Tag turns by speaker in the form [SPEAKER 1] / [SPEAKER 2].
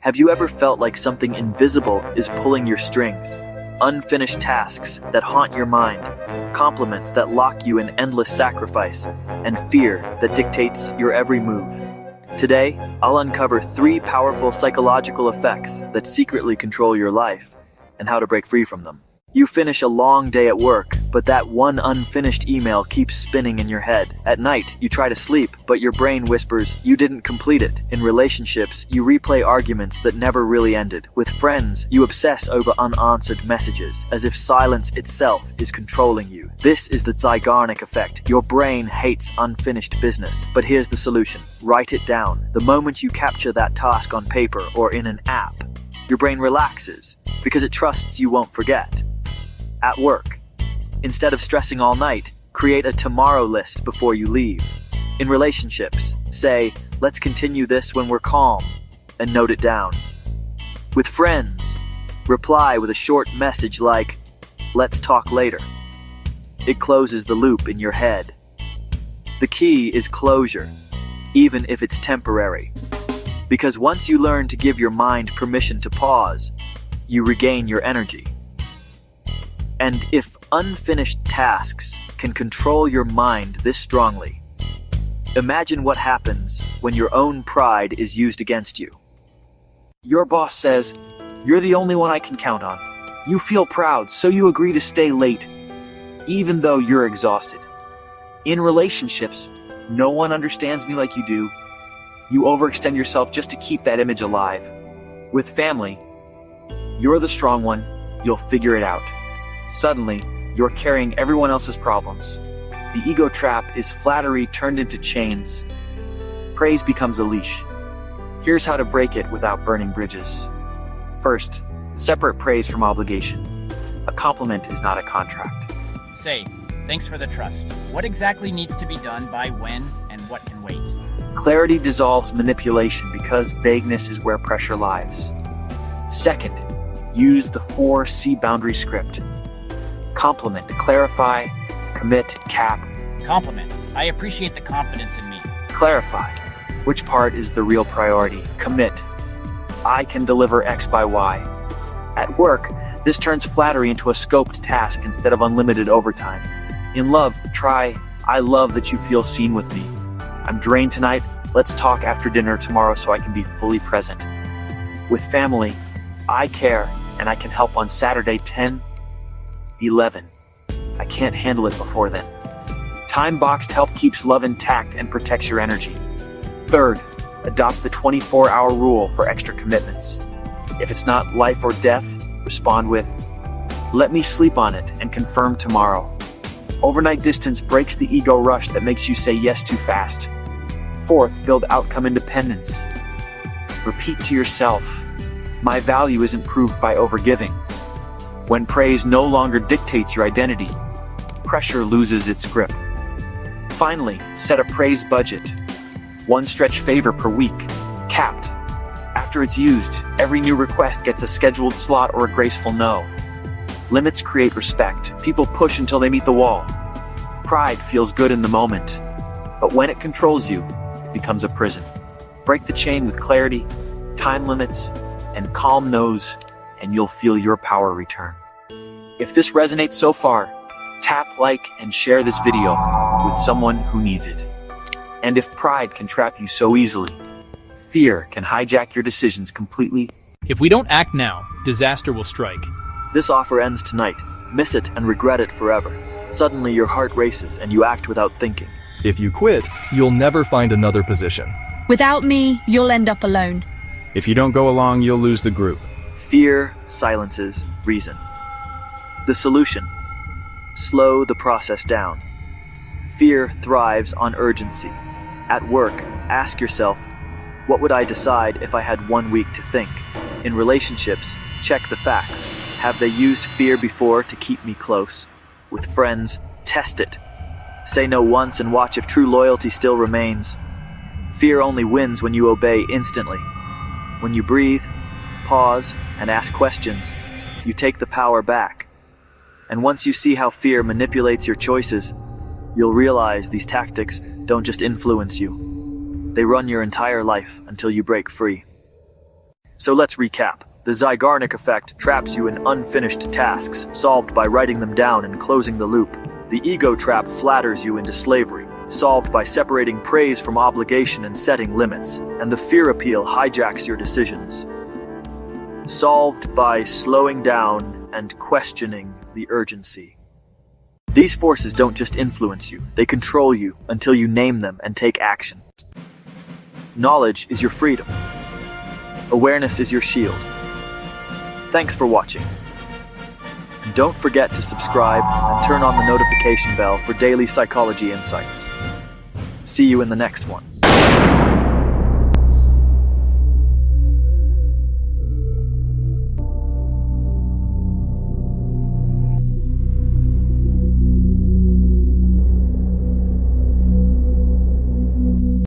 [SPEAKER 1] Have you ever felt like something invisible is pulling your strings? Unfinished tasks that haunt your mind, compliments that lock you in endless sacrifice, and fear that dictates your every move. Today, I'll uncover 3 powerful psychological effects that secretly control your life and how to break free from them. You finish a long day at work, but that one unfinished email keeps spinning in your head. At night, you try to sleep, but your brain whispers, you didn't complete it. In relationships, you replay arguments that never really ended. With friends, you obsess over unanswered messages, as if silence itself is controlling you. This is the Zeigarnik Effect. Your brain hates unfinished business, but here's the solution. Write it down. The moment you capture that task on paper or in an app, your brain relaxes, because it trusts you won't forget. At work, instead of stressing all night, create a tomorrow list before you leave. In relationships, say, let's continue this when we're calm, and note it down. With friends, reply with a short message like, let's talk later. It closes the loop in your head. The key is closure, even if it's temporary. Because once you learn to give your mind permission to pause, you regain your energy. And if unfinished tasks can control your mind this strongly, imagine what happens when your own pride is used against you.
[SPEAKER 2] Your boss says, "You're the only one I can count on." You feel proud, so you agree to stay late, even though you're exhausted. In relationships, no one understands me like you do. You overextend yourself just to keep that image alive. With family, you're the strong one, you'll figure it out. Suddenly, you're carrying everyone else's problems. The ego trap is flattery turned into chains. Praise becomes a leash. Here's how to break it without burning bridges. First, separate praise from obligation. A compliment is not a contract.
[SPEAKER 3] Say, thanks for the trust. What exactly needs to be done by when and what can wait?
[SPEAKER 2] Clarity dissolves manipulation because vagueness is where pressure lies. Second, use the 4C boundary script. Compliment, clarify, commit, cap.
[SPEAKER 3] Compliment. I appreciate the confidence in me.
[SPEAKER 2] Clarify. Which part is the real priority? Commit. I can deliver X by Y. At work, this turns flattery into a scoped task instead of unlimited overtime. In love, try, I love that you feel seen with me. I'm drained tonight. Let's talk after dinner tomorrow so I can be fully present. With family, I care and I can help on Saturday 10:11. I can't handle it before then. Time-boxed help keeps love intact and protects your energy. Third, adopt the 24-hour rule for extra commitments. If it's not life or death, respond with, let me sleep on it and confirm tomorrow. Overnight distance breaks the ego rush that makes you say yes too fast. Fourth, build outcome independence. Repeat to yourself, my value isn't proved by overgiving. When praise no longer dictates your identity, pressure loses its grip. Finally, set a praise budget. One stretch favor per week, capped. After it's used, every new request gets a scheduled slot or a graceful no. Limits create respect. People push until they meet the wall. Pride feels good in the moment, but when it controls you, it becomes a prison. Break the chain with clarity, time limits, and calm no's, and you'll feel your power return. If this resonates so far, tap like and share this video with someone who needs it. And if pride can trap you so easily, fear can hijack your decisions completely.
[SPEAKER 4] If we don't act now, disaster will strike.
[SPEAKER 1] This offer ends tonight. Miss it and regret it forever. Suddenly your heart races and you act without thinking.
[SPEAKER 5] If you quit, you'll never find another position.
[SPEAKER 6] Without me, you'll end up alone.
[SPEAKER 7] If you don't go along, you'll lose the group.
[SPEAKER 1] Fear silences reason. The solution: slow the process down. Fear thrives on urgency. At work, ask yourself, what would I decide if I had 1 week to think? In relationships, check the facts. Have they used fear before to keep me close? With friends, test it. Say no once and watch if true loyalty still remains. Fear only wins when you obey instantly. When you breathe, pause, and ask questions, you take the power back. And once you see how fear manipulates your choices, you'll realize these tactics don't just influence you. They run your entire life until you break free. So let's recap. The Zeigarnik Effect traps you in unfinished tasks, solved by writing them down and closing the loop. The ego trap flatters you into slavery, solved by separating praise from obligation and setting limits. And the fear appeal hijacks your decisions, solved by slowing down and questioning the urgency. These forces don't just influence you, they control you until you name them and take action. Knowledge is your freedom. Awareness is your shield. Thanks for watching. And don't forget to subscribe and turn on the notification bell for daily psychology insights. See you in the next one.